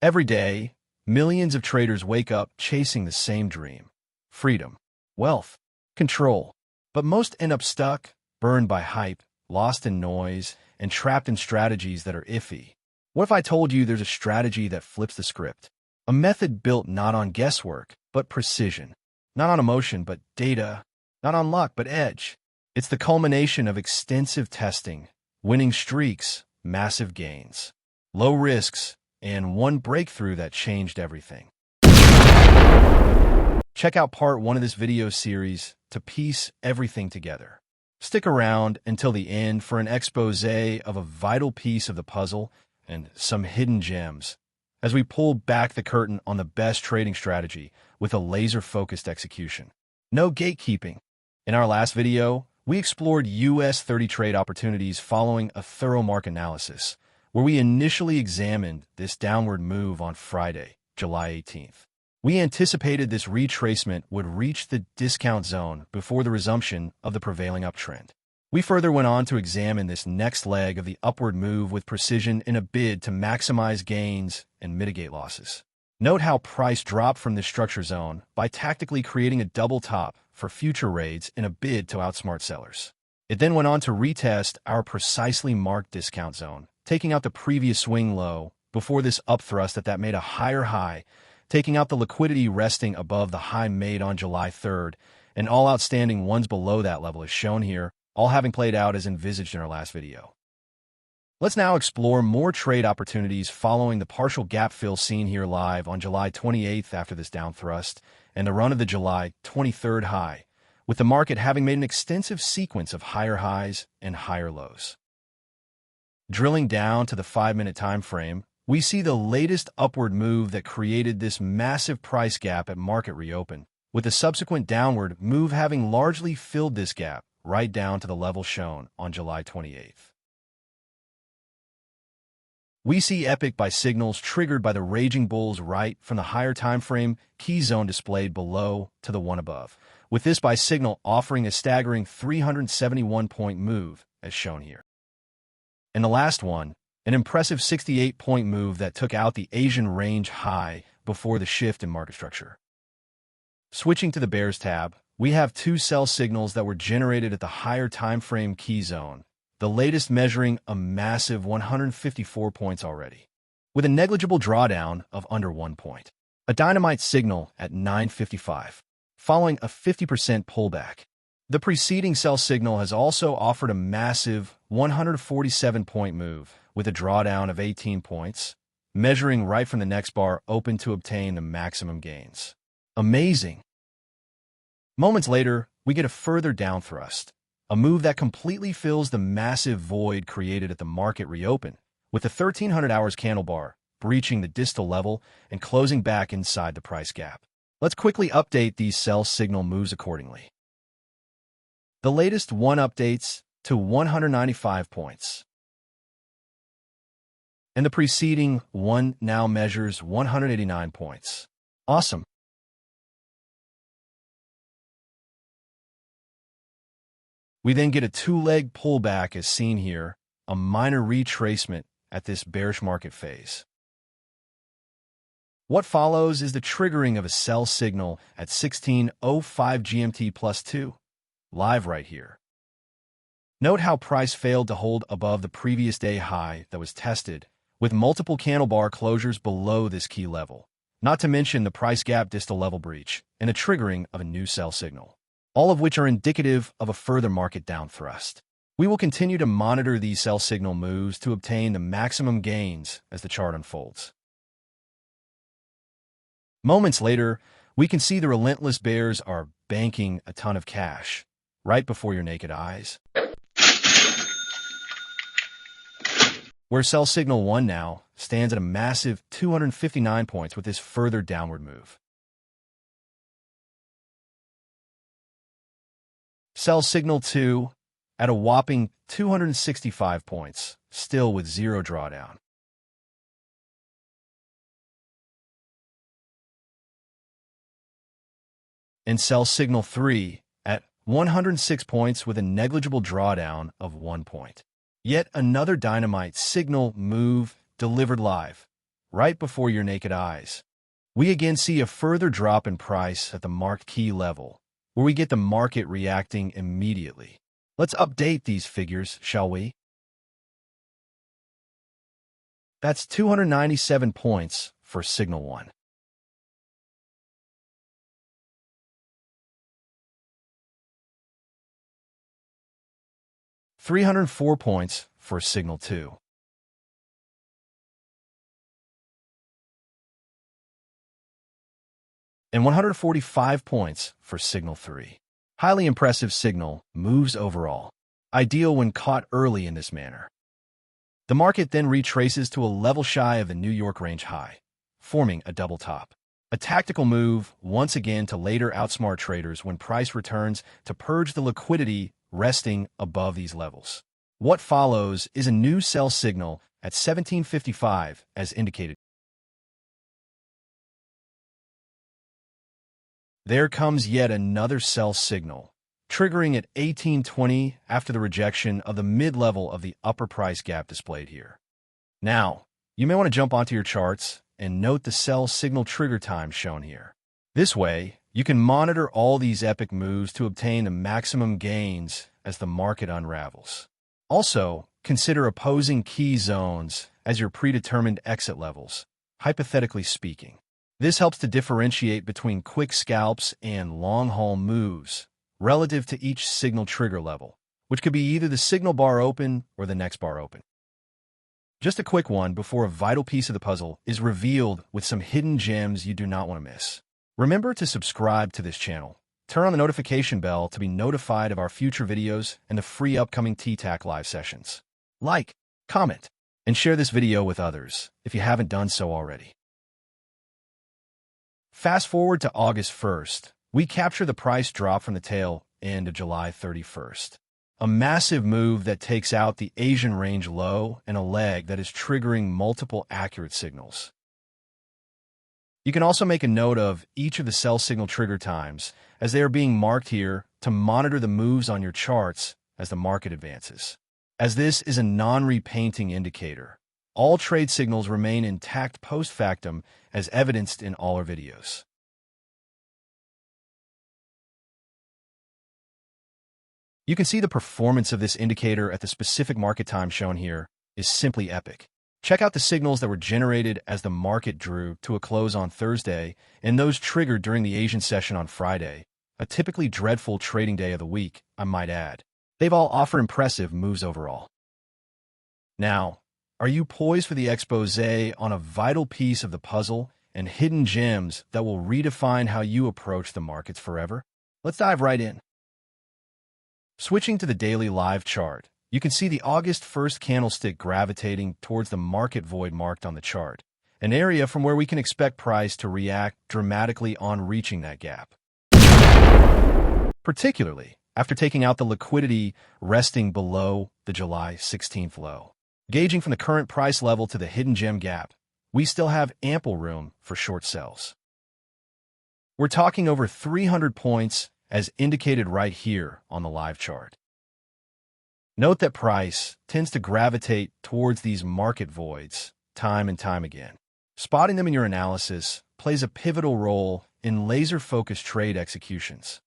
Every day, millions of traders wake up chasing the same dream: freedom, wealth, control. But most end up stuck, burned by hype, lost in noise, and trapped in strategies that are iffy. What if I told you there's a strategy that flips the script? A method built not on guesswork, but precision. Not on emotion, but data. Not on luck, but edge. It's the culmination of extensive testing, winning streaks, massive gains, low risks, and one breakthrough that changed everything. Check out part 1 of this video series to piece everything together. Stick around until the end for an expose of a vital piece of the puzzle and some hidden gems as we pull back the curtain on the best trading strategy with a laser-focused execution. No gatekeeping. In our last video, we explored US30 trade opportunities following a thorough market analysis, where we initially examined this downward move on Friday, July 18th. We anticipated this retracement would reach the discount zone before the resumption of the prevailing uptrend. We further went on to examine this next leg of the upward move with precision in a bid to maximize gains and mitigate losses. Note how price dropped from this structure zone by tactically creating a double top for future raids in a bid to outsmart sellers. It then went on to retest our precisely marked discount zone, taking out the previous swing low before this upthrust that made a higher high, taking out the liquidity resting above the high made on July 3rd, and all outstanding ones below that level is shown here, all having played out as envisaged in our last video. Let's now explore more trade opportunities following the partial gap fill seen here live on July 28th after this down thrust and the run of the July 23rd high, with the market having made an extensive sequence of higher highs and higher lows. Drilling down to the 5-minute time frame, we see the latest upward move that created this massive price gap at market reopen, with the subsequent downward move having largely filled this gap right down to the level shown on July 28th. We see epic buy signals triggered by the raging bulls right from the higher time frame key zone displayed below to the one above, with this buy signal offering a staggering 371-point move as shown here. And the last one, an impressive 68-point move that took out the Asian range high before the shift in market structure. Switching to the bears tab, we have two sell signals that were generated at the higher time frame key zone, the latest measuring a massive 154 points already, with a negligible drawdown of under 1 point. A dynamite signal at 9:55, following a 50% pullback. The preceding sell signal has also offered a massive 147-point move with a drawdown of 18 points, measuring right from the next bar open to obtain the maximum gains. Amazing! Moments later, we get a further down thrust, a move that completely fills the massive void created at the market reopen, with the 1300 hours candle bar breaching the distal level and closing back inside the price gap. Let's quickly update these sell signal moves accordingly. The latest one updates to 195 points, and the preceding one now measures 189 points. Awesome! We then get a two-leg pullback as seen here, a minor retracement at this bearish market phase. What follows is the triggering of a sell signal at 16:05 GMT plus 2, live right here. Note how price failed to hold above the previous day high that was tested, with multiple candle bar closures below this key level, not to mention the price gap distal level breach and a triggering of a new sell signal, all of which are indicative of a further market down thrust. We will continue to monitor these sell signal moves to obtain the maximum gains as the chart unfolds. Moments later, we can see the relentless bears are banking a ton of cash right before your naked eyes, where sell signal 1 now stands at a massive 259 points with this further downward move. Sell signal 2 at a whopping 265 points, still with zero drawdown. And sell signal 3 at 106 points with a negligible drawdown of 1 point. Yet another dynamite signal move delivered live, right before your naked eyes. We again see a further drop in price at the marked key level, where we get the market reacting immediately. Let's update these figures, shall we? That's 297 points for signal 1. $304 points for signal 2. And 145 points for signal 3. Highly impressive signal moves overall, ideal when caught early in this manner. The market then retraces to a level shy of the New York range high, forming a double top. A tactical move once again to later outsmart traders when price returns to purge the liquidity resting above these levels. What follows is a new sell signal at 1755 as indicated. There comes yet another sell signal, triggering at 1820 after the rejection of the mid-level of the upper price gap displayed here. Now, you may want to jump onto your charts and note the sell signal trigger time shown here. This way, you can monitor all these epic moves to obtain the maximum gains as the market unravels. Also, consider opposing key zones as your predetermined exit levels, hypothetically speaking. This helps to differentiate between quick scalps and long-haul moves relative to each signal trigger level, which could be either the signal bar open or the next bar open. Just a quick one before a vital piece of the puzzle is revealed with some hidden gems you do not want to miss. Remember to subscribe to this channel. Turn on the notification bell to be notified of our future videos and the free upcoming TTAC live sessions. Like, comment, and share this video with others if you haven't done so already. Fast forward to August 1st, we capture the price drop from the tail end of July 31st. A massive move that takes out the Asian range low and a leg that is triggering multiple accurate signals. You can also make a note of each of the sell signal trigger times as they are being marked here to monitor the moves on your charts as the market advances. As this is a non-repainting indicator, all trade signals remain intact post-factum as evidenced in all our videos. You can see the performance of this indicator at the specific market time shown here is simply epic. Check out the signals that were generated as the market drew to a close on Thursday and those triggered during the Asian session on Friday, a typically dreadful trading day of the week, I might add. They've all offered impressive moves overall. Now, are you poised for the exposé on a vital piece of the puzzle and hidden gems that will redefine how you approach the markets forever? Let's dive right in. Switching to the daily live chart, you can see the August 1st candlestick gravitating towards the market void marked on the chart, an area from where we can expect price to react dramatically on reaching that gap. Particularly after taking out the liquidity resting below the July 16th low. Gauging from the current price level to the hidden gem gap, we still have ample room for short sells. We're talking over 300 points as indicated right here on the live chart. Note that price tends to gravitate towards these market voids time and time again. Spotting them in your analysis plays a pivotal role in laser-focused trade executions.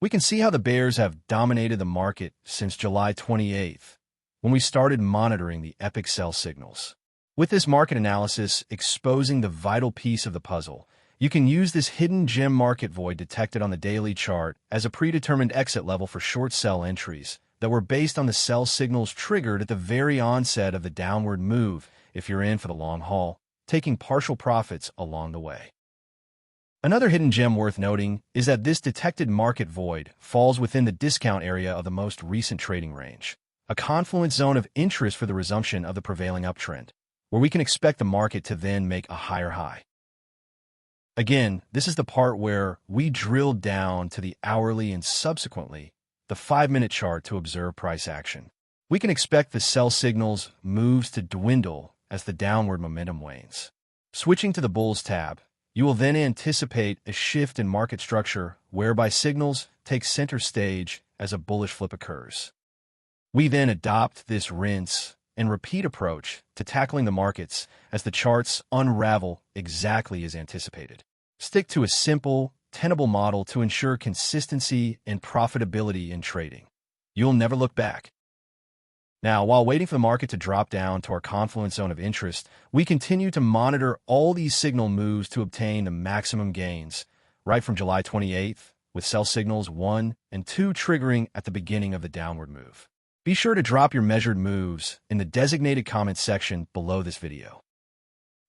We can see how the bears have dominated the market since July 28th, when we started monitoring the epic sell signals. With this market analysis exposing the vital piece of the puzzle, you can use this hidden gem market void detected on the daily chart as a predetermined exit level for short sell entries that were based on the sell signals triggered at the very onset of the downward move if you're in for the long haul, taking partial profits along the way. Another hidden gem worth noting is that this detected market void falls within the discount area of the most recent trading range, a confluence zone of interest for the resumption of the prevailing uptrend, where we can expect the market to then make a higher high. Again, this is the part where we drill down to the hourly and subsequently the 5-minute chart to observe price action. We can expect the sell signals moves to dwindle as the downward momentum wanes. Switching to the Bulls tab, you will then anticipate a shift in market structure whereby signals take center stage as a bullish flip occurs. We then adopt this rinse and repeat approach to tackling the markets as the charts unravel exactly as anticipated. Stick to a simple, tenable model to ensure consistency and profitability in trading. You'll never look back. Now, while waiting for the market to drop down to our confluence zone of interest, we continue to monitor all these signal moves to obtain the maximum gains, right from July 28th, with sell signals 1 and 2 triggering at the beginning of the downward move. Be sure to drop your measured moves in the designated comment section below this video.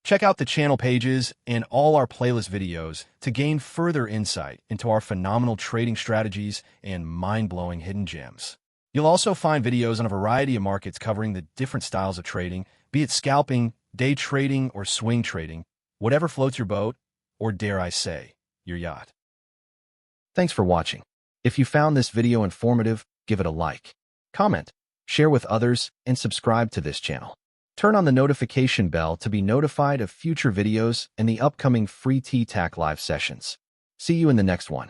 Check out the channel pages and all our playlist videos to gain further insight into our phenomenal trading strategies and mind-blowing hidden gems. You'll also find videos on a variety of markets covering the different styles of trading, be it scalping, day trading, or swing trading, whatever floats your boat, or dare I say, your yacht. Thanks for watching. If you found this video informative, give it a like, comment, share with others, and subscribe to this channel. Turn on the notification bell to be notified of future videos and the upcoming free TTAC live sessions. See you in the next one.